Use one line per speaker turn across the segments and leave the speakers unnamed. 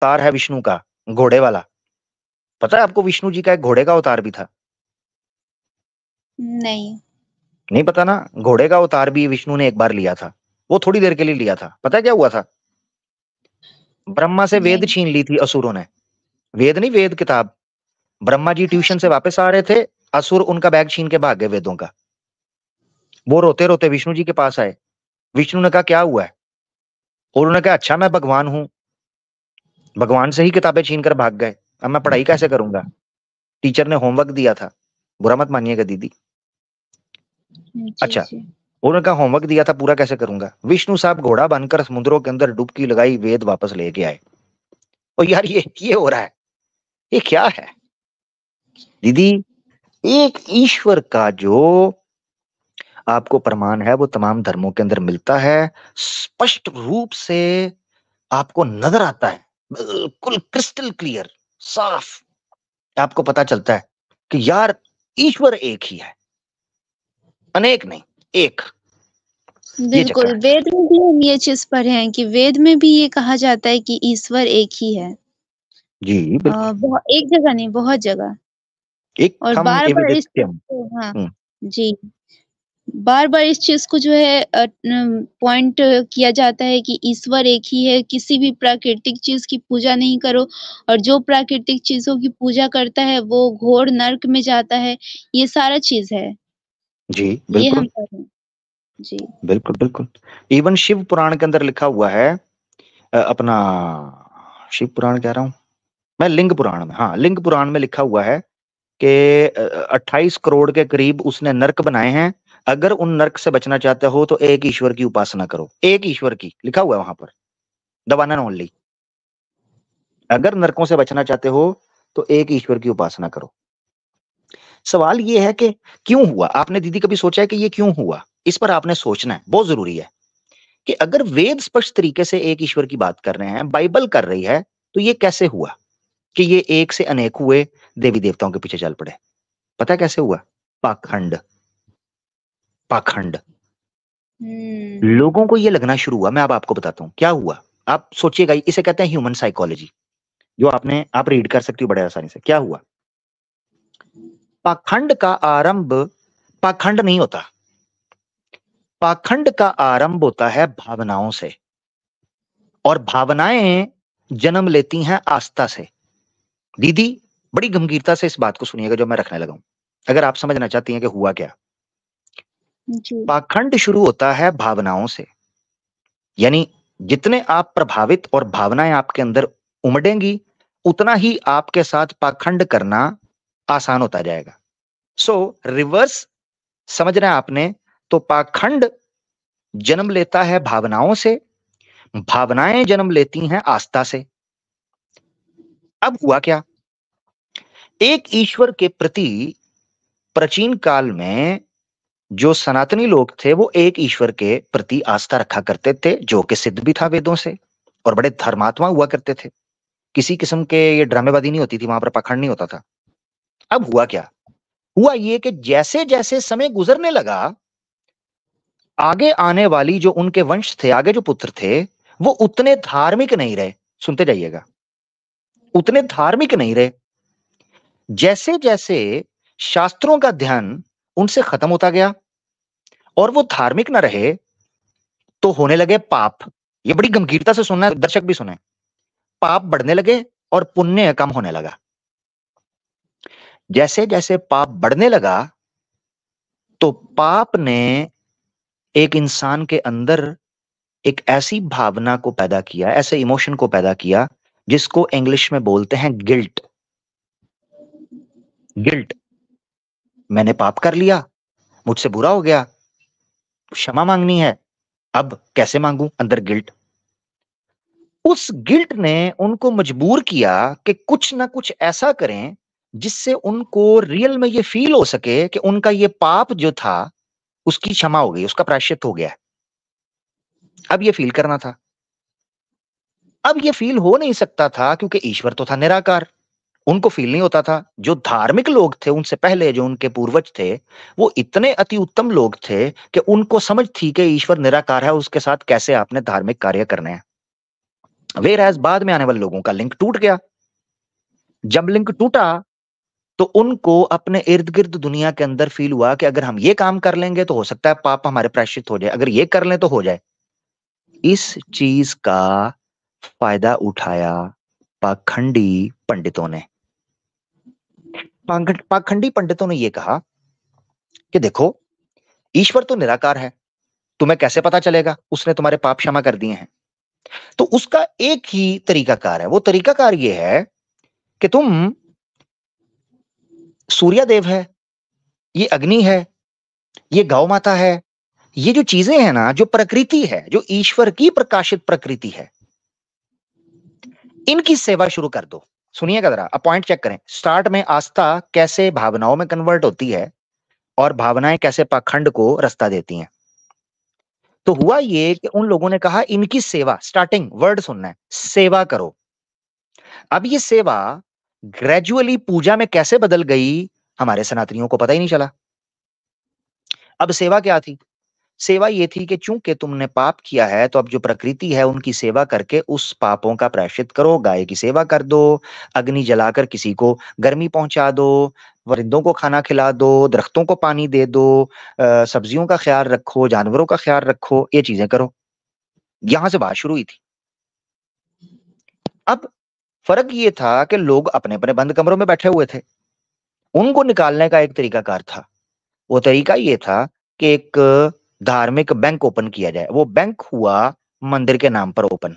अवतार है विष्णु का, घोड़े वाला। पता है आपको विष्णु जी का एक घोड़े का अवतार भी था?
नहीं।
नहीं पता ना? घोड़े का अवतार भी विष्णु ने एक बार लिया था। वो थोड़ी देर के लिए लिया था। पता है क्या हुआ था? ब्रह्मा से वेद
नहीं।
छीन ली थी असुरों ने। वेद नहीं, वेद किताब। ब्रह्मा जी ट्यूशन से
अच्छा।
वापस आ रहे थे, असुर उनका बैग छीन के भाग गए वेदों का। वो रोते रोते विष्णु जी के पास आए। विष्णु ने कहा क्या हुआ है? और उन्होंने कहा अच्छा मैं भगवान हूं, भगवान से ही किताबें छीन कर भाग गए, अब मैं पढ़ाई कैसे करूंगा? टीचर ने होमवर्क दिया था, बुरा मत मानिएगा दीदी।
जी
अच्छा,
जी।
उन्होंने कहा होमवर्क दिया था पूरा कैसे करूंगा? विष्णु साहब घोड़ा बनकर समुद्रों के अंदर डुबकी लगाई, वेद वापस लेके आए। और यार ये हो रहा है, ये क्या है दीदी? एक ईश्वर का जो आपको प्रमाण है वो तमाम धर्मों के अंदर मिलता है, स्पष्ट रूप से आपको नजर आता है, बिल्कुल क्रिस्टल क्लियर, साफ। आपको पता चलता है कि यार ईश्वर एक ही है, अनेक नहीं, एक। ये चक्कर
बिल्कुल,
है।
वेद में भी हम ये चीज़ पढ़े हैं कि वेद में भी ये कहा जाता है कि ईश्वर एक ही है।
जी बिल्कुल।
बहु एक जगह नहीं, बहुत जगह।
एक
और
हम
बार-बार इस चीज़
एविदित्यम।
को, हाँ,
हम्म।
जी। बार-बार इस चीज़ को जो है पॉइंट किया जाता है कि ईश्वर एक ही है, किसी भी प्राकृतिक चीज़ की पूजा नहीं करो और जो प्राकृतिक चीज़ों की पूजा करता है वो घोर नर्क में जाता है, ये सारा चीज़ है।
जी
ये हम
बिल्कुल।
पढ़े हैं। जी।
बिल्कुल बिल्कुल। इवन शिव पुराण के अंदर लिखा हुआ है, अपना शिव पुराण कह रहा हूं मैं, लिंग पुराण में, हाँ लिंग पुराण में लिखा हुआ है कि 28 करोड़ के करीब उसने नरक बनाए हैं। अगर उन नरक से बचना चाहते हो तो एक ईश्वर की उपासना करो, एक ईश्वर की, लिखा हुआ है वहां पर, द वन एंड ओनली। अगर नरकों से बचना चाहते हो तो एक ईश्वर की उपासना करो। सवाल ये है कि क्यों हुआ? आपने दीदी कभी सोचा है कि ये क्यों हुआ? इस पर आपने सोचना है, बहुत जरूरी है कि अगर वेद स्पष्ट तरीके से एक ईश्वर की बात कर रहे हैं, बाइबल कर रही है, तो ये कैसे हुआ कि ये एक से अनेक हुए, देवी देवताओं के पीछे चल पड़े? पता है कैसे हुआ? पाखंड। पाखंड।
हुँ।
लोगों को ये लगना शुरू हुआ, मैं अब आपको बताता हूं क्या हुआ। आप सोचिएगा, इसे कहते हैं ह्यूमन साइकोलॉजी, जो आप रीड कर सकती हो बड़े आसानी से। क्या हुआ? पाखंड का आरंभ पाखंड नहीं होता, पाखंड का आरंभ होता है भावनाओं से, और भावनाएं जन्म लेती हैं आस्था से। दीदी बड़ी गंभीरता से इस बात को सुनिएगा जो मैं रखने लगा हूं, अगर आप समझना चाहती हैं कि हुआ क्या।
जी।
पाखंड शुरू होता है भावनाओं से, यानी जितने आप प्रभावित और भावनाएं आपके अंदर उमड़ेंगी, उतना ही आपके साथ पाखंड करना आसान होता जाएगा। सो रिवर्स, समझ रहे हैं आपने? तो पाखंड जन्म लेता है भावनाओं से, भावनाएं जन्म लेती हैं आस्था से। अब हुआ क्या? एक ईश्वर के प्रति प्राचीन काल में जो सनातनी लोग थे वो एक ईश्वर के प्रति आस्था रखा करते थे, जो कि सिद्ध भी था वेदों से, और बड़े धर्मात्मा हुआ करते थे। किसी किस्म के ये ड्रामेबाजी नहीं होती थी वहां पर, पाखंड नहीं होता था। अब हुआ क्या? हुआ ये कि जैसे जैसे समय गुजरने लगा, आगे आने वाली जो उनके वंश थे, आगे जो पुत्र थे, वो उतने धार्मिक नहीं रहे। सुनते जाइएगा, उतने धार्मिक नहीं रहे। जैसे जैसे शास्त्रों का ध्यान उनसे खत्म होता गया और वो धार्मिक ना रहे, तो होने लगे पाप। ये बड़ी गंभीरता से सुनना है, दर्शक भी सुने। पाप बढ़ने लगे और पुण्य कम होने लगा। जैसे जैसे पाप बढ़ने लगा, तो पाप ने एक इंसान के अंदर एक ऐसी भावना को पैदा किया, ऐसे इमोशन को पैदा किया, जिसको इंग्लिश में बोलते हैं गिल्ट। गिल्ट, मैंने पाप कर लिया, मुझसे बुरा हो गया, क्षमा मांगनी है, अब कैसे मांगूं? अंदर गिल्ट। उस गिल्ट ने उनको मजबूर किया कि कुछ ना कुछ ऐसा करें जिससे उनको रियल में ये फील हो सके कि उनका ये पाप जो था उसकी क्षमा हो गई, उसका प्रायश्चित हो गया। अब ये फील करना था। अब ये फील हो नहीं सकता था क्योंकि ईश्वर तो था निराकार, उनको फील नहीं होता था। जो धार्मिक लोग थे उनसे पहले, जो उनके पूर्वज थे, वो इतने अति उत्तम लोग थे कि उनको समझ थी कि ईश्वर निराकार है, उसके साथ कैसे आपने धार्मिक कार्य करने हैं। वेयर एज बाद में आने वाले लोगों का लिंक टूट गया। जब लिंक टूटा तो उनको अपने इर्द गिर्द दुनिया के अंदर फील हुआ कि अगर हम ये काम कर लेंगे तो हो सकता है पाप हमारे प्रायश्चित हो जाए, अगर ये कर लें तो हो जाए। इस चीज का फायदा उठाया पाखंडी पंडितों ने। पाखंडी पंडितों ने यह कहा कि देखो, ईश्वर तो निराकार है, तुम्हें कैसे पता चलेगा उसने तुम्हारे पाप क्षमा कर दिए हैं? तो उसका एक ही तरीकाकार है, वो तरीकाकार ये है कि तुम, सूर्य देव है, ये अग्नि है, ये गौ माता है, ये जो चीजें हैं ना, जो प्रकृति है, जो ईश्वर की प्रकाशित प्रकृति है, इनकी सेवा शुरू कर दो। सुनिएगा जरा, अब पॉइंट चेक करें। स्टार्ट में आस्था कैसे भावनाओं में कन्वर्ट होती है और भावनाएं कैसे पाखंड को रास्ता देती हैं। तो हुआ ये कि उन लोगों ने कहा इनकी सेवा, स्टार्टिंग वर्ड सुनना है, सेवा करो। अब ये सेवा ग्रेजुअली पूजा में कैसे बदल गई, हमारे सनातनियों को पता ही नहीं चला। अब सेवा क्या थी? सेवा ये थी कि चूंकि तुमने पाप किया है तो अब जो प्रकृति है उनकी सेवा करके उस पापों का प्रायश्चित करो। गाय की सेवा कर दो, अग्नि जलाकर किसी को गर्मी पहुंचा दो, परिंदों को खाना खिला दो, दरख्तों को पानी दे दो, सब्जियों का ख्याल रखो, जानवरों का ख्याल रखो, ये चीजें करो। यहां से बात शुरू हुई थी। अब फर्क ये था कि लोग अपने अपने बंद कमरों में बैठे हुए थे। उनको निकालने का एक तरीकाकार था। वो तरीका ये था कि एक धार्मिक बैंक ओपन किया जाए। वो बैंक हुआ मंदिर के नाम पर ओपन।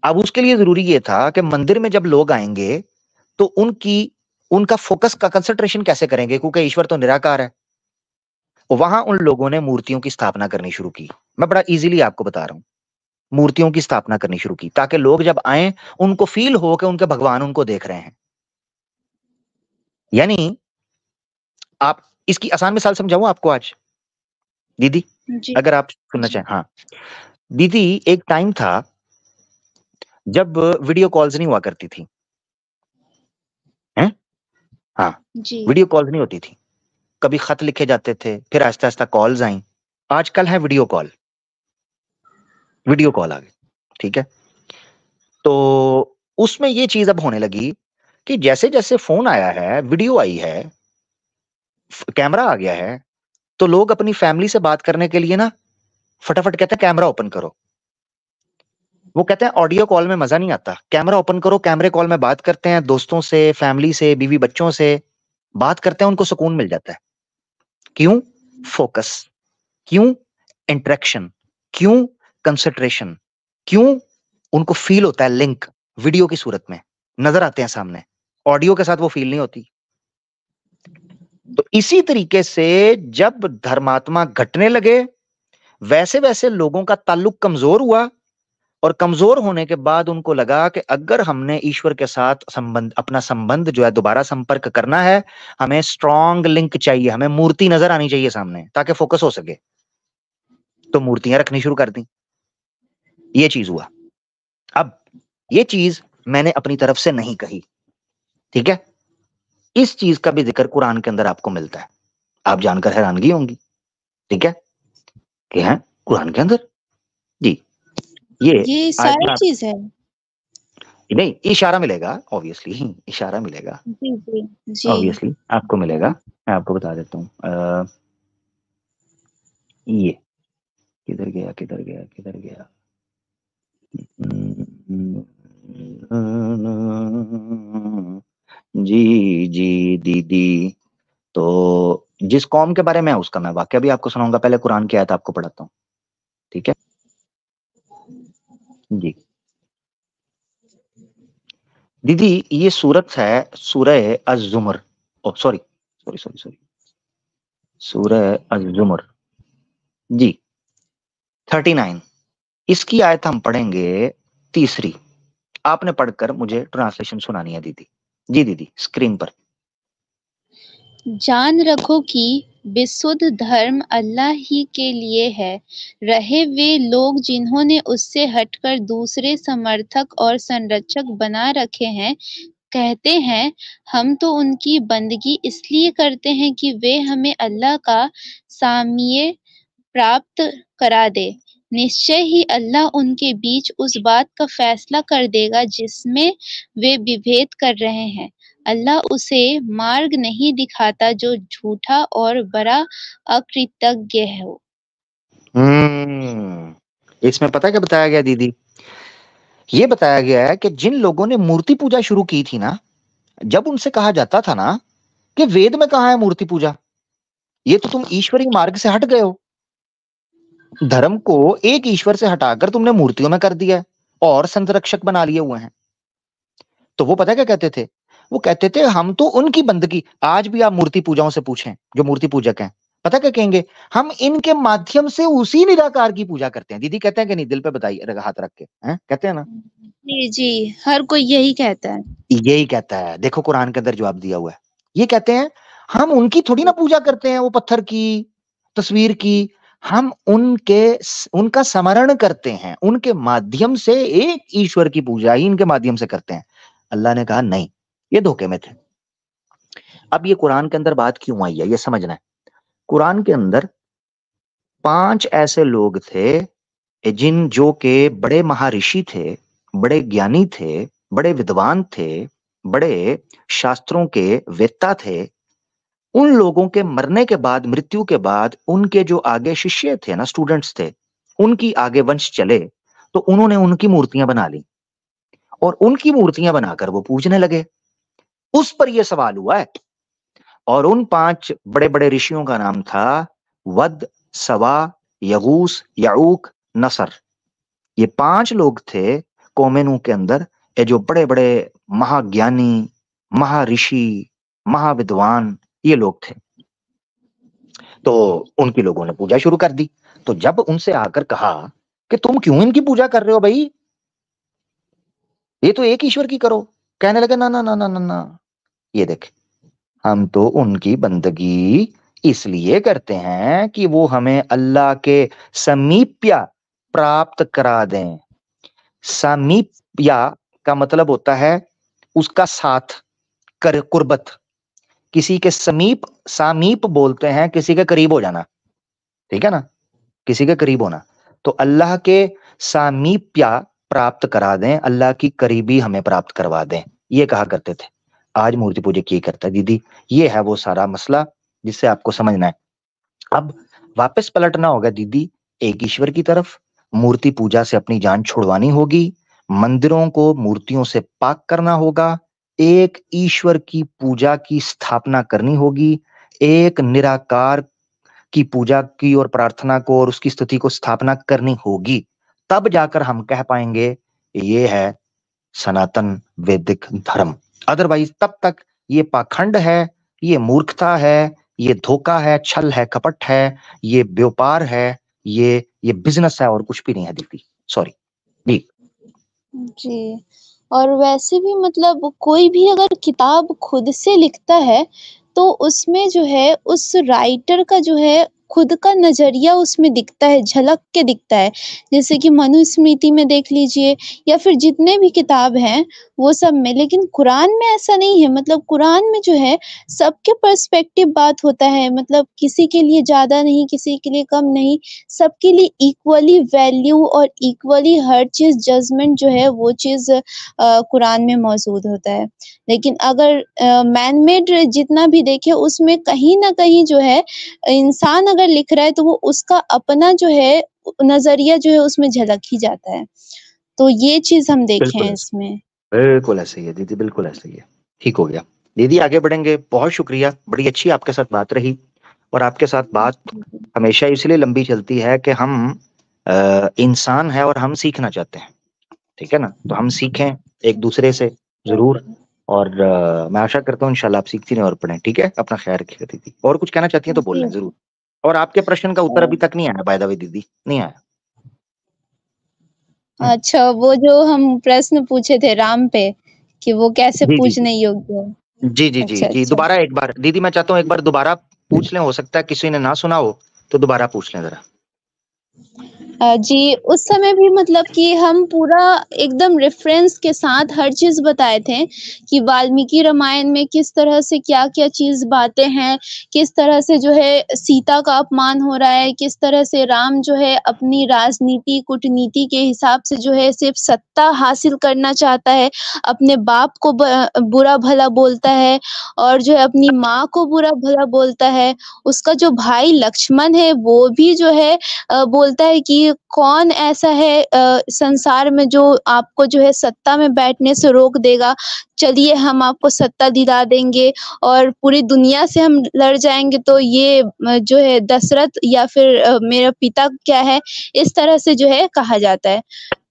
अब उसके लिए जरूरी ये था कि मंदिर में जब लोग आएंगे तो उनका फोकस का कंसंट्रेशन कैसे करेंगे, क्योंकि ईश्वर तो निराकार है। वहां उन लोगों ने मूर्तियों की स्थापना करनी शुरू की। मैं बड़ा इजीली आपको बता रहा हूं, मूर्तियों की स्थापना करनी शुरू की ताकि लोग जब आए उनको फील हो कि उनके भगवान उनको देख रहे हैं। यानी आप इसकी आसान मिसाल समझाऊं आपको आज दीदी,
जी,
अगर आप सुनना
जी,
चाहें। हाँ दीदी, एक टाइम था जब वीडियो कॉल्स नहीं हुआ करती थी, हैं? हाँ,
जी,
वीडियो कॉल्स नहीं होती थी। कभी खत लिखे जाते थे, फिर आहिस्ता आहिस्ता कॉल्स आई। आजकल है वीडियो कॉल, वीडियो कॉल आ गई, ठीक है। तो उसमें ये चीज अब होने लगी कि जैसे जैसे फोन आया है, वीडियो आई है, कैमरा आ गया है, तो लोग अपनी फैमिली से बात करने के लिए ना फटाफट कहते हैं कैमरा ओपन करो। वो कहते हैं ऑडियो कॉल में मजा नहीं आता, कैमरा ओपन करो, कैमरे कॉल में बात करते हैं, दोस्तों से, फैमिली से, बीवी बच्चों से बात करते हैं, उनको सुकून मिल जाता है। क्यों? फोकस। क्यों? इंटरेक्शन। क्यों? कंसंट्रेशन। क्यों? उनको फील होता है लिंक, वीडियो की सूरत में नजर आते हैं सामने। ऑडियो के साथ वो फील नहीं होती। तो इसी तरीके से जब धर्मात्मा घटने लगे, वैसे वैसे लोगों का ताल्लुक कमजोर हुआ, और कमजोर होने के बाद उनको लगा कि अगर हमने ईश्वर के साथ संबंध, अपना संबंध जो है दोबारा संपर्क करना है, हमें स्ट्रॉन्ग लिंक चाहिए, हमें मूर्ति नजर आनी चाहिए सामने ताकि फोकस हो सके। तो मूर्तियां रखनी शुरू कर दी। ये चीज हुआ। अब ये चीज मैंने अपनी तरफ से नहीं कही, ठीक है। इस चीज का भी जिक्र कुरान के अंदर आपको मिलता है, आप जानकर हैरानगी होंगी, ठीक है, कि है कुरान के अंदर। जी,
ये
आज
सारी
मैं
चीज़ है।
नहीं, इशारा मिलेगा, ऑब्वियसली इशारा मिलेगा,
जी, जी, जी,
ऑब्वियसली आपको मिलेगा। मैं आपको बता देता हूँ। ये किधर गया, किधर गया, किधर गया? जी जी दीदी, तो जिस कौम के बारे में है उसका मैं वाक्य भी आपको सुनाऊंगा। पहले कुरान की आयत आपको पढ़ाता हूँ, ठीक है जी। दीदी, ये सूरत है सूरह अज-जुमर, ओ सॉरी सॉरी सॉरी सॉरी, सूरह अज-जुमर जी, 39। इसकी आयत हम पढ़ेंगे तीसरी। आपने पढ़कर मुझे ट्रांसलेशन सुनानी है दीदी। जी दीदी, स्क्रीन पर।
जान रखो कि विशुद्ध धर्म अल्लाह ही के लिए है। रहे वे लोग जिन्होंने उससे हटकर दूसरे समर्थक और संरक्षक बना रखे हैं, कहते हैं हम तो उनकी बंदगी इसलिए करते हैं कि वे हमें अल्लाह का सामीय प्राप्त करा दे। निश्चय ही अल्लाह उनके बीच उस बात का फैसला कर देगा जिसमें वे विभेद कर रहे हैं। अल्लाह उसे मार्ग नहीं दिखाता जो झूठा और बड़ा अकृतज्ञ हो।
इसमें पता क्या बताया गया दीदी? ये बताया गया है कि जिन लोगों ने मूर्ति पूजा शुरू की थी ना, जब उनसे कहा जाता था ना कि वेद में कहाँ है मूर्ति पूजा, ये तो तुम ईश्वरीय मार्ग से हट गए हो, धर्म को एक ईश्वर से हटाकर तुमने मूर्तियों में कर दिया है और संत रक्षक बना लिए हुए हैं। तो वो पता क्या कहते थे? वो कहते थे हम तो उनकी बंदगी, आज भी आप मूर्ति पूजाओं से पूछें जो मूर्ति पूजक हैं, पता क्या कहेंगे? हम इनके माध्यम से उसी निराकार की पूजा करते हैं। दीदी कहते हैं कि नहीं? दिल पे बताइए हाथ रख के, हैं? कहते हैं ना?
जी, जी, हर कोई यही कहता है।
यही कहता है। देखो कुरान के अंदर जवाब दिया हुआ है। ये कहते हैं हम उनकी थोड़ी ना पूजा करते हैं, वो पत्थर की, तस्वीर की, हम उनका स्मरण करते हैं, उनके माध्यम से एक ईश्वर की पूजा ही इनके माध्यम से करते हैं। अल्लाह ने कहा नहीं, ये धोखे में थे। अब ये कुरान के अंदर बात क्यों आई है ये समझना है। कुरान के अंदर 5 ऐसे लोग थे जो के बड़े महर्षि थे, बड़े ज्ञानी थे, बड़े विद्वान थे, बड़े शास्त्रों के वेत्ता थे। उन लोगों के मरने के बाद, मृत्यु के बाद उनके जो आगे शिष्य थे ना, स्टूडेंट्स थे, उनकी आगे वंश चले, तो उन्होंने उनकी मूर्तियां बना ली और उनकी मूर्तियां बनाकर वो पूजने लगे। उस पर यह सवाल हुआ है। और उन 5 बड़े-बड़े ऋषियों का नाम था वद, सवा, यगूस, याऊक, नसर। ये 5 लोग थे कौमे नूह के अंदर, ये जो बड़े-बड़े महाज्ञानी, महर्षि, महाविद्वान ये लोग थे। तो उनकी लोगों ने पूजा शुरू कर दी। तो जब उनसे आकर कहा कि तुम क्यों इनकी पूजा कर रहे हो भाई, ये तो एक ईश्वर की करो, कहने लगे ना ना ना ना ना ना, ये देख, हम तो उनकी बंदगी इसलिए करते हैं कि वो हमें अल्लाह के समीप्या प्राप्त करा दें। समीप्या का मतलब होता है उसका साथ, कुर्बत। किसी के समीप, समीप बोलते हैं किसी के करीब हो जाना, ठीक है ना, किसी के करीब होना। तो अल्लाह के सामीप्या प्राप्त करा दें, अल्लाह की करीबी हमें प्राप्त करवा दें, ये कहा करते थे। आज मूर्ति पूजक ये करता है दीदी। ये है वो सारा मसला जिससे आपको समझना है। अब वापस पलटना होगा दीदी एक ईश्वर की तरफ, मूर्ति पूजा से अपनी जान छुड़वानी होगी, मंदिरों को मूर्तियों से पाक करना होगा, एक ईश्वर की पूजा की स्थापना करनी होगी, एक निराकार की पूजा की और प्रार्थना को और उसकी स्तुति को स्थापना करनी होगी। तब जाकर हम कह पाएंगे ये है सनातन वैदिक धर्म। अदरवाइज तब तक ये पाखंड है, ये मूर्खता है, ये धोखा है, छल है, कपट है, ये व्यापार है, ये बिजनेस है और कुछ भी नहीं है दीदी। सॉरी जी।
जी, और वैसे भी मतलब कोई भी अगर किताब खुद से लिखता है, तो उसमें जो है उस राइटर का जो है खुद का नज़रिया उसमें दिखता है, झलक के दिखता है। जैसे कि मनुस्मृति में देख लीजिए या फिर जितने भी किताब हैं, वो सब में। लेकिन कुरान में ऐसा नहीं है, मतलब कुरान में जो है सबके पर्सपेक्टिव बात होता है, मतलब किसी के लिए ज़्यादा नहीं, किसी के लिए कम नहीं, सबके लिए इक्वली वैल्यू और इक्वली हर चीज़ जजमेंट जो है वो चीज़ कुरान में मौजूद होता है। लेकिन अगर मैन मेड जितना भी देखें उसमें कहीं न कहीं जो है इंसान अगर लिख रहा है तो वो उसका अपना जो है नज़रिया जो है उसमें झलक ही जाता है। तो ये चीज़ हम देखे
बिल्कुल
हैं
ऐसे,
इसमें।
बिल्कुल ऐसे ही है दीदी, बिल्कुल ऐसे ही है। ठीक हो गया दीदी, आगे बढ़ेंगे। बहुत शुक्रिया, बड़ी अच्छी आपके साथ बात रही। और आपके साथ बात हमेशा इसलिए लंबी चलती है कि हम इंसान है और हम सीखना चाहते हैं, ठीक है ना, तो हम सीखें एक दूसरे से जरूर। और मैं आशा करता हूँ इंशाल्लाह आप सीखती रहें और पढ़ें, ठीक है। अपना ख्याल रखिएगा दीदी, और कुछ कहना चाहती हैं तो बोल
जी।
लें जरूर। और आपके प्रश्न का उत्तर अभी तक नहीं आया बाय द वे दीदी, नहीं आया।
अच्छा, वो जो हम प्रश्न पूछे थे राम पे, कि वो कैसे
जी जी जी
पूजने योग्य है?
जी जी जी
अच्छा,
जी,
अच्छा।
दोबारा एक बार दीदी, मैं चाहता हूँ एक बार दोबारा पूछ लें, हो सकता है किसी ने ना सुना हो तो दोबारा पूछ लें जरा।
जी, उस समय भी मतलब कि हम पूरा एकदम रेफ़रेंस के साथ हर चीज़ बताए थे कि वाल्मीकि रामायण में किस तरह से क्या-क्या चीज़ बातें हैं, किस तरह से जो है सीता का अपमान हो रहा है, किस तरह से राम जो है अपनी राजनीति, कूटनीति के हिसाब से जो है सिर्फ़ सत्ता हासिल करना चाहता है, अपने बाप को बुरा-भला बोलता है और जो है अपनी माँ को बुरा-भला बोलता है। उसका जो भाई लक्ष्मण है, वो भी जो है बोलता है कि कौन ऐसा है संसार में जो आपको जो है सत्ता में बैठने से रोक देगा। चलिए हम आपको सत्ता दिला देंगे और पूरी दुनिया से हम लड़ जाएँगे तो ये जो है दशरथ या फिर मेरा पिता क्या है, इस तरह से जो है कहा जाता है।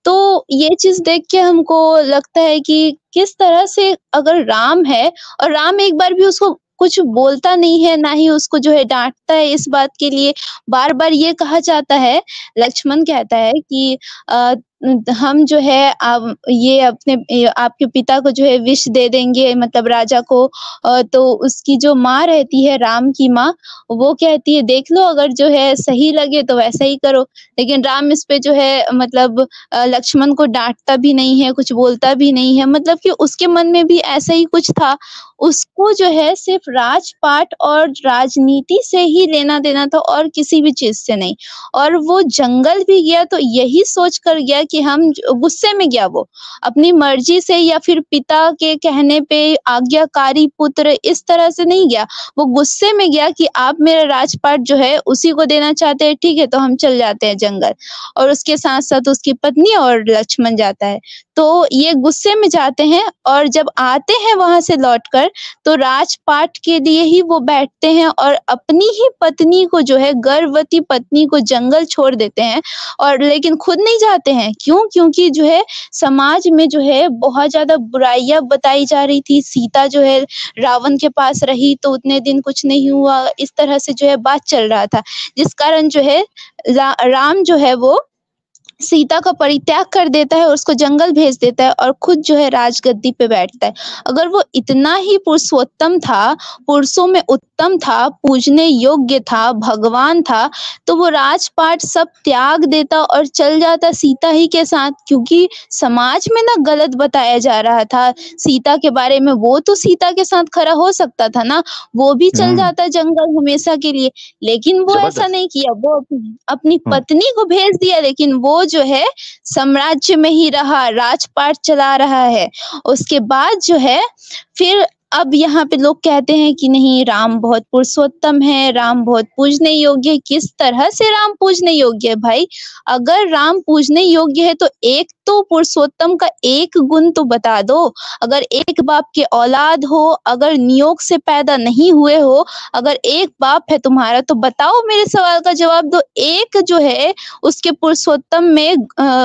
तो ये चीज़ देख के हमको लगता है कि किस तरह से अगर राम है और राम एक बार भी उसको कुछ बोलता नहीं है, ना ही उसको जो है डाँटता है इस बात के लिए। बार-बार ये कहा जाता है, लक्ष्मण कहता है कि हम जो है ये अपने आपके पिता को जो है विष दे देंगे मतलब राजा को तो उसकी जो माँ रहती है, राम की माँ, वो कहती है देख लो अगर जो है सही लगे तो वैसा ही करो। लेकिन राम इस पे जो है मतलब लक्ष्मण को डाँटता भी नहीं है, कुछ बोलता भी नहीं है, मतलब कि उसके मन में भी ऐसा ही कुछ था। उसको जो है सिर्फ़ राजपाट और राजनीति से ही लेना-देना था और किसी भी चीज़ से नहीं। और वो जंगल भी गया तो यही सोच कर गया कि हम ज गुस्से में गया वो, अपनी मर्ज़ी से या फिर पिता के कहने पे आज्ञाकारी पुत्र इस तरह से नहीं गया। वो गुस्से में गया कि आप मेरा राजपाट जो है उसी को देना चाहते हैं, ठीक है तो हम चल जाते हैं जंगल। और उसके साथ-साथ उसकी पत्नी और लक्ष्मण जाता है। तो ये गुस्से में जाते हैं और जब आते हैं वहाँ से लौटकर तो राजपाट के लिए ही वो बैठते हैं और अपनी ही पत्नी को जो है गर्भवती पत्नी को जंगल छोड़ देते हैं और लेकिन खुद नहीं जाते हैं। क्यों? क्योंकि जो है समाज में जो है बहुत ज़्यादा बुराइयाँ बताई जा रही थी। सीता जो है रावण के पास रही तो उतने दिन कुछ नहीं हुआ, इस तरह से जो है बात चल रहा था। जिस कारण जो है राम जो है वो सीता का परित्याग कर देता है और उसको जंगल भेज देता है और खुद जो है राजगद्दी पे बैठता है। अगर वो इतना ही पुरुषोत्तम था, पुरुषों में उत्तम था, पूजने योग्य था, भगवान था, तो वो राजपाट सब त्याग देता और चल जाता सीता ही के साथ क्योंकि समाज में ना गलत बताया जा रहा था सीता के बारे में। वो तो सीता के साथ खड़ा हो सकता था ना, वो भी चल
हम्म,
जाता जंगल हमेशा के लिए। लेकिन वो ऐसा
जबरदस्त।
नहीं किया, वो अपनी
हम्म,
पत्नी को भेज दिया लेकिन वो जो है साम्राज्य में ही रहा, राजपाट चला रहा है। उसके बाद जो है फिर अब यहाँ पे लोग कहते हैं कि नहीं राम बहुत पुरुषोत्तम है, राम बहुत पूजने योग्य है। किस तरह से राम पूजने योग्य है भाई? अगर राम पूजने योग्य है तो एक तो पुरुषोत्तम का एक गुण तो बता दो। अगर एक बाप के औलाद हो, अगर नियोग से पैदा नहीं हुए हो, अगर एक बाप है तुम्हारा तो बताओ मेरे सवाल का जवाब दो। एक जो है उसके पुरुषोत्तम में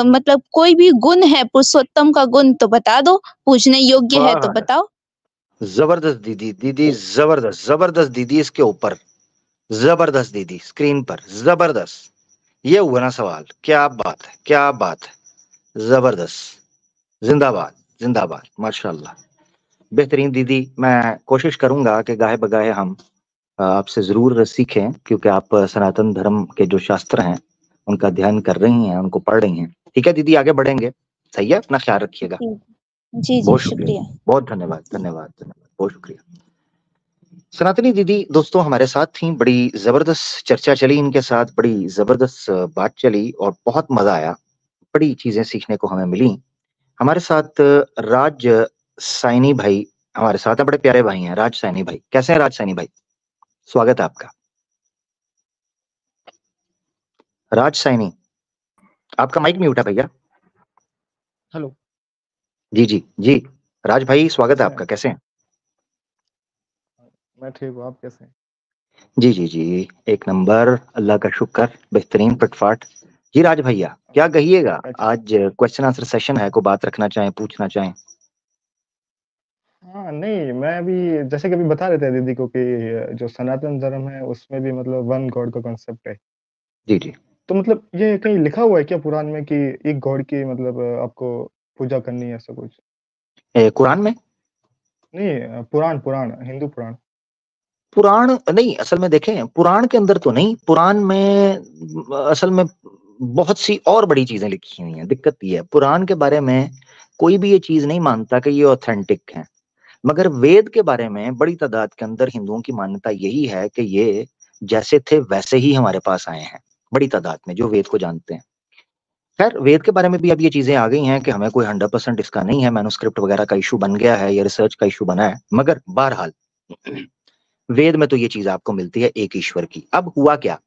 मतलब कोई भी गुण है पुरुषोत्तम का गुण तो बता दो, पूजने योग्य है तो
वाह,
बताओ।
जबरदस्त दीदी, दीदी जबरदस्त, जबरदस्त दीदी, इसके ऊपर जबरदस्त दीदी, स्क्रीन पर जबरदस्त। ये हुआ ना सवाल, क्या बात है, क्या बात है, जबरदस्त। जिंदाबाद, जिंदाबाद, माशाल्लाह। बेहतरीन दीदी। मैं कोशिश करूंगा कि गाहे बगाहे हम आपसे जरूर सीखें क्योंकि आप सनातन धर्म के जो शास्त्र हैं उनका अध्ययन कर रही हैं, उनको पढ़ रही हैं। ठीक है दीदी, आगे बढ़ेंगे। सही है, अपना ख्याल रखिएगा।
जी, जी, जी,
बहुत शुक्रिया,
शुक्रिया।
बहुत धन्यवाद, धन्यवाद, धन्यवाद, बहुत शुक्रिया। सनातनी दीदी दोस्तों हमारे साथ थी, बड़ी जबरदस्त चर्चा चली इनके साथ, बड़ी जबरदस्त बात चली और बहुत मजा आया, बड़ी चीजें सीखने को हमें मिली। हमारे साथ राज सैनी भाई हमारे साथ हैं, बड़े प्यारे भाई हैं राज सैनी भाई। कैसे हैं राज सैनी भाई? स्वागत है आपका। राज सैनी, आपका माइक म्यूट है भैया।
हेलो।
जी जी जी, राज भाई स्वागत है
कैसे
आपका,
हैं?
कैसे हैं?
मैं ठीक हूँ, आप कैसे हैं?
जी जी जी, एक नंबर, अल्लाह का शुक्र, बेहतरीन फिटफाट। जी राज भैया, क्या कहिएगा? आज क्वेश्चन आंसर सेशन है, को बात रखना चाहें, पूछना चाहें?
हाँ, नहीं मैं अभी जैसे कि अभी बता रहे थे दीदी को कि जो सनातन धर्म है उसमें भी मतलब वन गॉड का कॉन्सेप्ट है।
जी जी।
तो मतलब ये कहीं लिखा हुआ है क्या पुराण में कि एक गॉड की मतलब आपको पूजा करनी है ऐसा कुछ?
कुरान में?
नहीं पुराण पुराण हिंदू पुराण।
पुराण नहीं, असल में देखें पुराण के अंदर तो नहीं, पुराण में असल में बहुत सी और बड़ी चीजें लिखी हुई हैं। दिक्कत ये है, पुराण के बारे में कोई भी ये चीज नहीं मानता कि ये ऑथेंटिक है, मगर वेद के बारे में बड़ी तादाद के अंदर हिंदुओं की मान्यता यही है कि ये जैसे थे वैसे ही हमारे पास आए हैं, बड़ी तादाद में जो वेद को जानते हैं। खैर, वेद के बारे में भी अब ये चीजें आ गई हैं कि हमें कोई 100% इसका नहीं है, मैन्युस्क्रिप्ट वगैरह का इशू बन गया है, ये रिसर्च का इशू बना है, मगर बहरहाल वेद में तो ये चीज आपको मिलती है एक ईश्वर की। अब हुआ क्या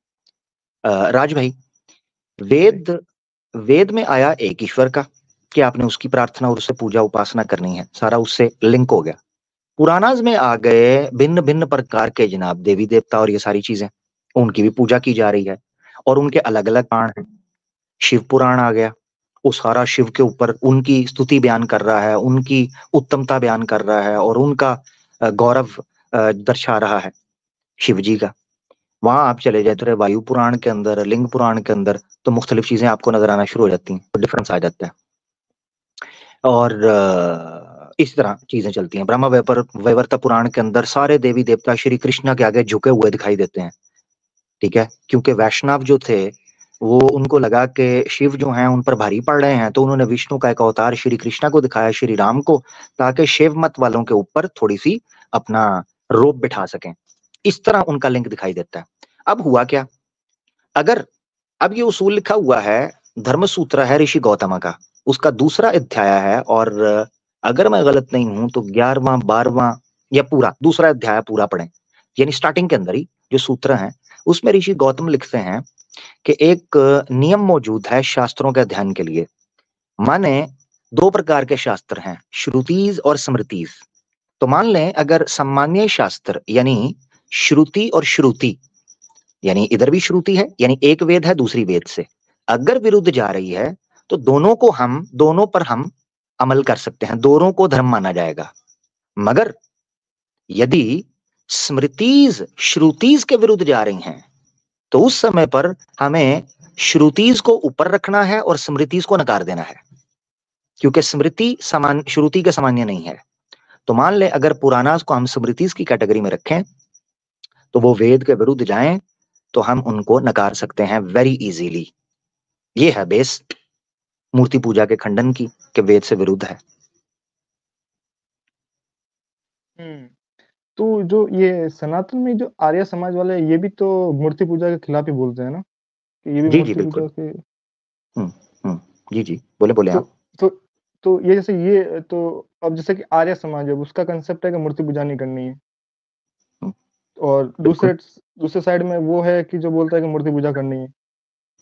राज भाई, वेद वेद में आया एक ईश्वर का कि आपने उसकी प्रार्थना और उससे पूजा उपासना करनी है, सारा उससे लिंक हो गया। पुराणाज में आ गए भिन्न भिन्न प्रकार के जनाब देवी देवता और ये सारी चीजें, उनकी भी पूजा की जा रही है और उनके अलग अलग पुराण हैं। शिव पुराण आ गया, वो सारा शिव के ऊपर उनकी स्तुति बयान कर रहा है, उनकी उत्तमता बयान कर रहा है और उनका गौरव दर्शा रहा है शिव जी का। वहां आप चले जाए तो वायु पुराण के अंदर, लिंग पुराण के अंदर, तो मुख्तलिफ चीजें आपको नजर आना शुरू हो जाती हैं, तो डिफरेंस आ जाता है। और इस तरह चीजें चलती हैं। ब्रह्म वैवर्त पुराण के अंदर सारे देवी देवता श्री कृष्ण के आगे झुके हुए दिखाई देते हैं, ठीक है, क्योंकि वैष्णव जो थे वो, उनको लगा कि शिव जो हैं उन पर भारी पड़ रहे हैं, तो उन्होंने विष्णु का एक अवतार श्री कृष्ण को दिखाया, श्री राम को, ताकि शिव मत वालों के ऊपर थोड़ी सी अपना रोब बिठा सकें। इस तरह उनका लिंक दिखाई देता है। अब हुआ क्या, अगर अब ये उसूल लिखा हुआ है, धर्म सूत्र है ऋषि गौतम का, उसका दूसरा अध्याय है, और अगर मैं गलत नहीं हूं तो 11वां 12वां या पूरा दूसरा अध्याय पूरा पढ़ें, यानी स्टार्टिंग के अंदर ही जो सूत्र हैं उसमें ऋषि गौतम लिखते हैं कि एक नियम मौजूद है शास्त्रों के अध्ययन के लिए। माने दो प्रकार के शास्त्र हैं, श्रुतिज और स्मृतिज। तो मान लें अगर सामान्य शास्त्र यानी श्रुति और श्रुति, यानी इधर भी श्रुति है, यानी एक वेद है दूसरी वेद से, अगर विरुद्ध जा रही है तो दोनों पर हम अमल कर सकते हैं, दोनों को धर्म माना जाएगा। मगर यदि स्मृतिज श्रुतिज के विरुद्ध जा रही हैं तो उस समय पर हमें श्रुतिज को ऊपर रखना है और स्मृतिज को नकार देना है, क्योंकि स्मृति समान श्रुति के सामान्य नहीं है। तो मान ले अगर पुराणास को हम स्मृतिज की कैटेगरी में रखें तो वो वेद के विरुद्ध जाएं तो हम उनको नकार सकते हैं वेरी इजीली। ये है बेस मूर्ति पूजा के खंडन की कि वेद से विरुद्ध है।
तो जो ये सनातन में जो आर्य समाज वाले हैं, ये भी तो मूर्ति पूजा के खिलाफ ही बोलते हैं ना, कि ये भी
जी जी
मूर्ति पूजा
बिल्कुल।
के
जी जी बोले
तो
आप।
तो ये जैसे ये तो अब जैसे कि आर्य समाज है, उसका कंसेप्ट है कि मूर्ति पूजा नहीं करनी है, और
बिल्कुल।
दूसरे साइड में वो है कि जो बोलता है कि मूर्ति पूजा करनी है।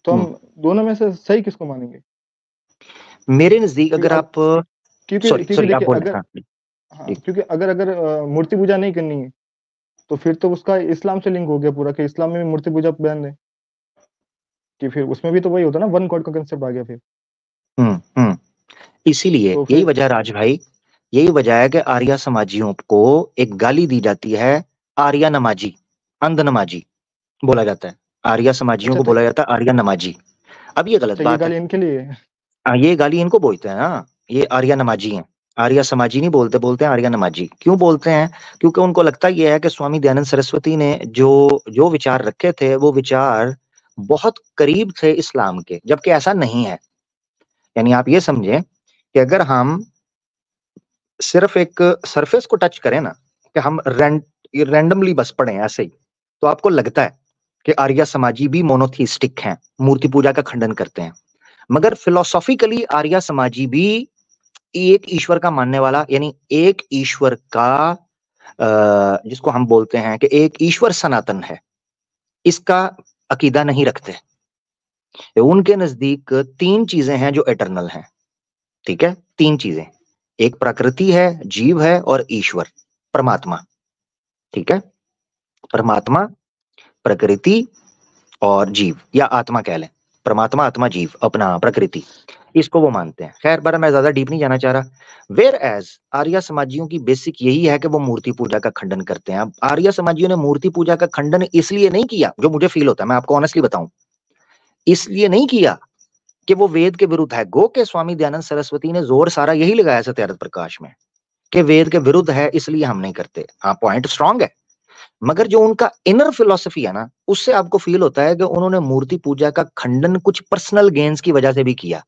तो हम दोनों में से सही किसको मानेंगे?
मेरे नजदीक
क्योंकि
अगर आप
क्योंकि
सॉरी आप
देखिए
बोले।
अगर
हाँ जी।
क्योंकि अगर मूर्ति पूजा नहीं करनी है तो फिर तो उसका इस्लाम से लिंक हो गया पूरा, कि इस्लाम में भी मूर्ति पूजा बैन है, कि फिर उसमें भी तो वही होता है ना, वन गॉड का कंसेप्ट आ गया फिर।
इसीलिए
तो
यही
फिर
वजह राज भाई, यही वजह है कि आर्य समाजियों को एक गाली दी जाती है, आर्य नमाजी, अंध नमाजी बोला जाता है। आर्य समाजियों
अच्छा
को
तो
बोला जाता है आर्य नमाजी। अब ये गलत
अच्छा, ये
बात है।
गाली इनके लिए है।
ये गाली इनको बोलते हैं ना, ये आर्य नमाजी हैं। आर्य समाजी नहीं बोलते, बोलते हैं आर्य नमाजी। क्यों बोलते हैं? क्योंकि उनको लगता यह है कि स्वामी दयानंद सरस्वती ने जो जो विचार रखे थे वो विचार बहुत करीब थे इस्लाम के, जबकि ऐसा नहीं है। यानी आप ये समझें कि अगर हम सिर्फ एक सरफेस को टच करें ना, कि हम रैंडमली बस पढ़ें ऐसे ही, तो आपको लगता है कि आर्य समाजी भी मोनोथीस्टिक हैं, मूर्ति पूजा का खंडन करते हैं। मगर फिलोसॉफिकली आर्य समाजी भी एक ईश्वर का मानने वाला, यानी एक ईश्वर का जिसको हम बोलते हैं कि एक ईश्वर सनातन है, इसका अकीदा नहीं रखते। उनके नजदीक तीन चीजें हैं जो एटर्नल हैं, ठीक है, तीन चीजें, एक प्रकृति है, जीव है और ईश्वर परमात्मा, ठीक है। परमात्मा, प्रकृति और जीव, या आत्मा कह लें, परमात्मा आत्मा जीव अपना प्रकृति, इसको वो मानते हैं। खैर बार मैं ज्यादा डीप नहीं जाना चाह रहा। वेयर एज आर्य समाजियों की बेसिक यही है कि वो मूर्ति पूजा का खंडन करते हैं। अब आर्य समाजियों ने मूर्ति पूजा का खंडन इसलिए नहीं किया, जो मुझे फील होता है, मैं आपको ऑनेस्टली बताऊं, इसलिए नहीं किया कि वो वेद के विरुद्ध है। गो के स्वामी दयानंद सरस्वती ने जोर सारा यही लगाया सत्यार्थ प्रकाश में कि वेद के विरुद्ध है, इसलिए हम नहीं करते। हाँ, पॉइंट स्ट्रांग है, मगर जो उनका इनर फिलॉसफी है ना, उससे आपको फील होता है कि उन्होंने मूर्ति पूजा का खंडन कुछ पर्सनल गेन्स की वजह से भी किया।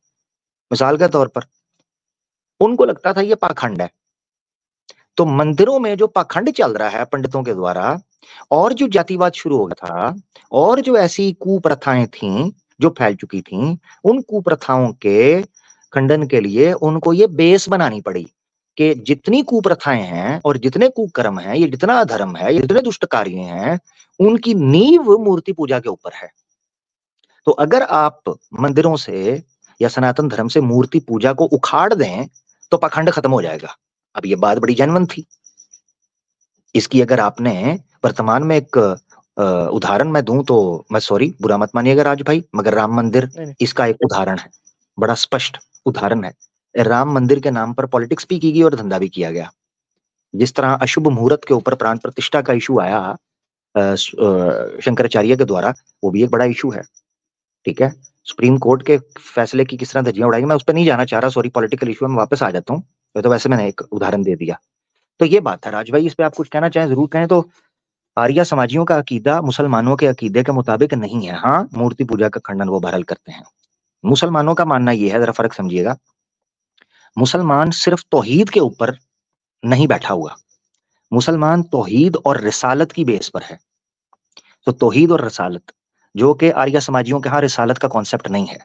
मिसाल के तौर पर उनको लगता था ये पाखंड है, तो मंदिरों में जो पाखंड चल रहा है पंडितों के द्वारा, और जो जातिवाद शुरू हो गया था, और जो ऐसी कुप्रथाएं थीं जो फैल चुकी थीं, उन कुप्रथाओं के खंडन के लिए उनको ये बेस बनानी पड़ी कि जितनी कुप्रथाएं हैं और जितने कुकर्म हैं, ये जितना अधर्म है, ये जितने दुष्ट कार्य हैं, उनकी नींव मूर्ति पूजा के ऊपर है। तो अगर आप मंदिरों से या सनातन धर्म से मूर्ति पूजा को उखाड़ दें तो पाखंड खत्म हो जाएगा। अब ये बात बड़ी जेन्युइन थी। इसकी अगर आपने वर्तमान में एक उदाहरण मैं दूं तो, मैं सॉरी बुरा मत मानिएगा राज भाई, मगर राम मंदिर इसका एक उदाहरण है, बड़ा स्पष्ट उदाहरण है। राम मंदिर के नाम पर पॉलिटिक्स भी की गई और धंधा भी किया गया। जिस तरह अशुभ मुहूर्त के ऊपर प्राण प्रतिष्ठा का इशू आया शंकराचार्य के द्वारा, वो भी एक बड़ा इशू है। ठीक है, सुप्रीम कोर्ट के फैसले की किस तरह धज्जियां उड़ाई, मैं उस पर नहीं जाना चाह रहा, सॉरी पॉलिटिकल इशू में वापस आ जाता हूँ। तो वैसे मैंने एक उदाहरण दे दिया। तो ये बात है राज भाई, इस पे आप कुछ कहना चाहें जरूर कहें। तो आर्य समाजियों का अकीदा मुसलमानों के अकीदे के मुताबिक नहीं है। हाँ, मूर्ति पूजा का खंडन वो बहरहाल करते हैं। मुसलमानों का मानना यह है, जरा फर्क समझिएगा, मुसलमान सिर्फ तौहीद के ऊपर नहीं बैठा हुआ, मुसलमान तौहीद और रिसालत की बेस पर है। तो तौहीद और रिसालत, जो कि आर्य समाजियों के यहाँ रिसालत का कॉन्सेप्ट नहीं है।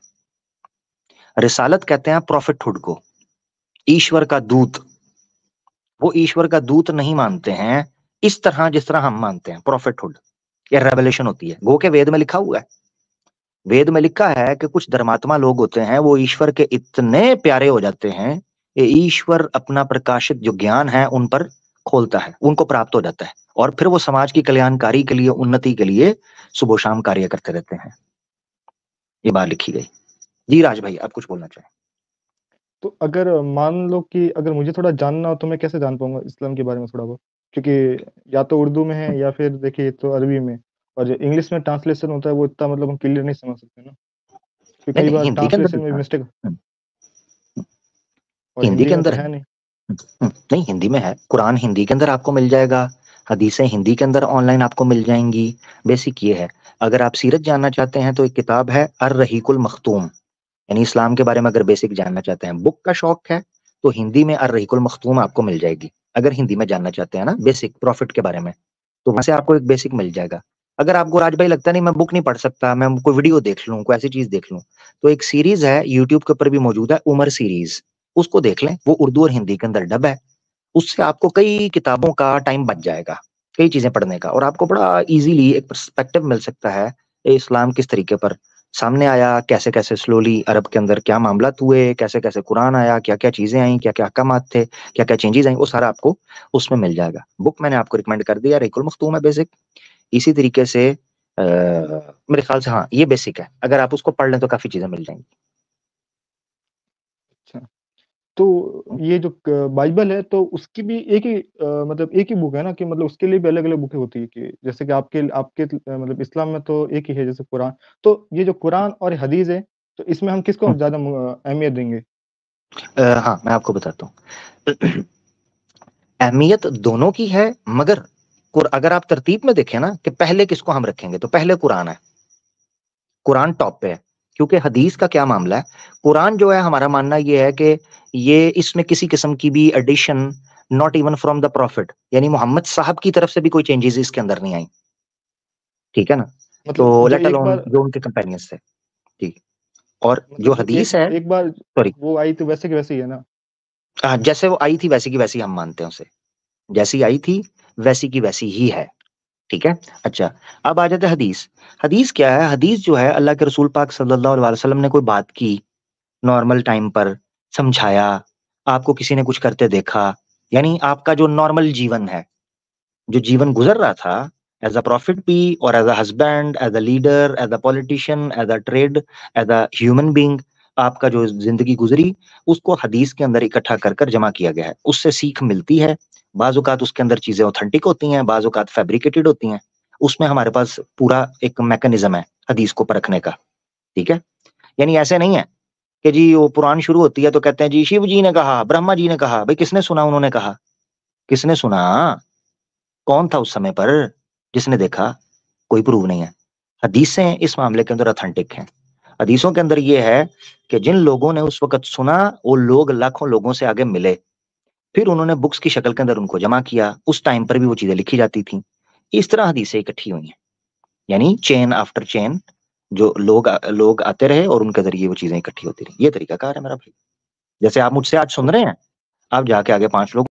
रिसालत कहते हैं प्रॉफिटहुड को, ईश्वर का दूत। वो ईश्वर का दूत नहीं मानते हैं इस तरह जिस तरह हम मानते हैं। प्रॉफिटहुड या रेवलेशन होती है, गो के वेद में लिखा हुआ है। वेद में लिखा है कि कुछ धर्मात्मा लोग होते हैं, वो ईश्वर के इतने प्यारे हो जाते हैं, ये ईश्वर अपना प्रकाशित जो ज्ञान है उन पर खोलता है, उनको प्राप्त हो जाता है, और फिर वो समाज की कल्याणकारी के लिए, उन्नति के लिए सुबह शाम कार्य करते रहते हैं। ये बात लिखी गई। जी राज भाई, आप कुछ बोलना चाहें?
तो अगर मान लो कि अगर मुझे थोड़ा जानना हो तो मैं कैसे जान पाऊंगा इस्लाम के बारे में थोड़ा बहुत, क्योंकि या तो उर्दू में है या फिर देखिए तो अरबी में, और जो इंग्लिश में ट्रांसलेशन होता है वो इतना मतलब हम क्लियर नहीं समझ सकते ना, क्योंकि कई बार
हिंदी के अंदर
ट्रांसलेशन में मिस्टेक, और
हिंदी
हिंदी
के
में तो
अंदर
है नहीं।
नहीं, हिंदी में है। कुरान हिंदी के अंदर आपको मिल जाएगा, हदीसें हिंदी के अंदर ऑनलाइन आपको मिल जाएंगी। बेसिक ये है। अगर आप सीरत जानना चाहते हैं तो एक किताब है अर-रहीकुल मख्तूम, यानी इस्लाम के बारे में अगर बेसिक जानना चाहते हैं, बुक का शौक है तो हिंदी में अर-रहीकुल मख्तूम आपको मिल जाएगी। अगर हिंदी में जानना चाहते हैं ना बेसिक प्रॉफिट के बारे में, तो वहां से आपको एक बेसिक मिल जाएगा। अगर आपको राज भाई लगता नहीं मैं बुक नहीं पढ़ सकता, मैं कोई वीडियो देख लूं, कोई ऐसी चीज देख लूं, तो एक सीरीज है यूट्यूब के ऊपर भी मौजूद है, उमर सीरीज, उसको देख लें। वो उर्दू और हिंदी के अंदर डब है। उससे आपको कई किताबों का टाइम बच जाएगा, कई चीजें पढ़ने का, और आपको बड़ा इजीली एक पर्सपेक्टिव मिल सकता है इस्लाम किस तरीके पर सामने आया, कैसे कैसे स्लोली अरब के अंदर क्या मामलात हुए, कैसे कैसे कुरान आया, क्या क्या चीजें आई, क्या क्या अहकामात थे, क्या क्या चेंजेस आई, वो सारा आपको उसमें मिल जाएगा। बुक मैंने आपको रिकमेंड कर दिया, रहीकुल मख्तूम है बेसिक। इसी तरीके से मेरे ख्याल से हाँ ये बेसिक है, अगर आप उसको पढ़ लें तो काफी चीजें मिल जाएंगी।
अच्छा, तो ये जो बाइबल है तो उसकी भी एक ही मतलब एक ही बुक है ना, कि मतलब उसके लिए भी अलग अलग बुकें होती है, कि जैसे कि आपके आपके मतलब इस्लाम में तो एक ही है जैसे कुरान, तो ये जो कुरान और हदीस है तो इसमें हम किसको ज्यादा अहमियत देंगे?
हाँ मैं आपको बताता हूँ। अहमियत दोनों की है, मगर अगर आप तरतीब में देखें ना कि पहले किसको हम रखेंगे, तो पहले कुरान है, कुरान टॉप पे है। क्योंकि हदीस का क्या मामला है, कुरान जो है हमारा मानना ये है कि ये इसमें किसी किस्म की भी addition, not even from the prophet, यानी मोहम्मद साहब की तरफ से भी कोई चेंजेस इसके अंदर नहीं आई। ठीक है ना, तो
मतलब जो
लेट
एक
अलोन
बार
जो उनके कंपेनियंस थे। ठीक, और जो
मतलब जो
हदीस है,
एक बार
सॉरी,
वो आई तो वैसे की वैसे ही है ना?
जैसे वो आई थी वैसी की वैसी हम मानते हैं उसे, जैसी आई थी वैसी की वैसी ही है। ठीक है, अच्छा अब आ जाते हैं हदीस। हदीस क्या है? हदीस जो है, अल्लाह के रसूल पाक सल्लल्लाहु अलैहि वसल्लम ने कोई बात की नॉर्मल टाइम पर, समझाया, आपको किसी ने कुछ करते देखा, यानी आपका जो नॉर्मल जीवन है, जो जीवन गुजर रहा था एज अ प्रॉफिट भी, और as a husband, as a leader, as a politician, as a trade, as a human being, आपका जो जिंदगी गुजरी, उसको हदीस के अंदर इकट्ठा कर कर जमा किया गया है। उससे सीख मिलती है। बाज़ औक़ात उसके अंदर चीजें ऑथेंटिक होती हैं, बाज़ औक़ात फैब्रिकेटेड होती हैं। उसमें हमारे पास पूरा एक मैकेनिज्म है हदीस को परखने का। ठीक है, यानी ऐसे नहीं है कि जी वो पुराण शुरू होती है तो कहते हैं जी शिव जी ने कहा, ब्रह्मा जी ने कहा। भाई किसने सुना? उन्होंने कहा, किसने सुना? कौन था उस समय पर? जिसने देखा कोई प्रूव नहीं है। हदीसें इस मामले के अंदर ऑथेंटिक हैं। हदीसों के अंदर ये है कि जिन लोगों ने उस वक्त सुना वो लोग लाखों लोगों से आगे मिले, फिर उन्होंने बुक्स की शक्ल के अंदर उनको जमा किया। उस टाइम पर भी वो चीजें लिखी जाती थी। इस तरह हदीसें इकट्ठी हुई हैं, यानी चेन आफ्टर चेन जो लोग आते रहे और उनके जरिए वो चीजें इकट्ठी होती रही। ये तरीकाकार है मेरा भाई। जैसे आप मुझसे आज सुन रहे हैं, आप जाके आगे 5 लोग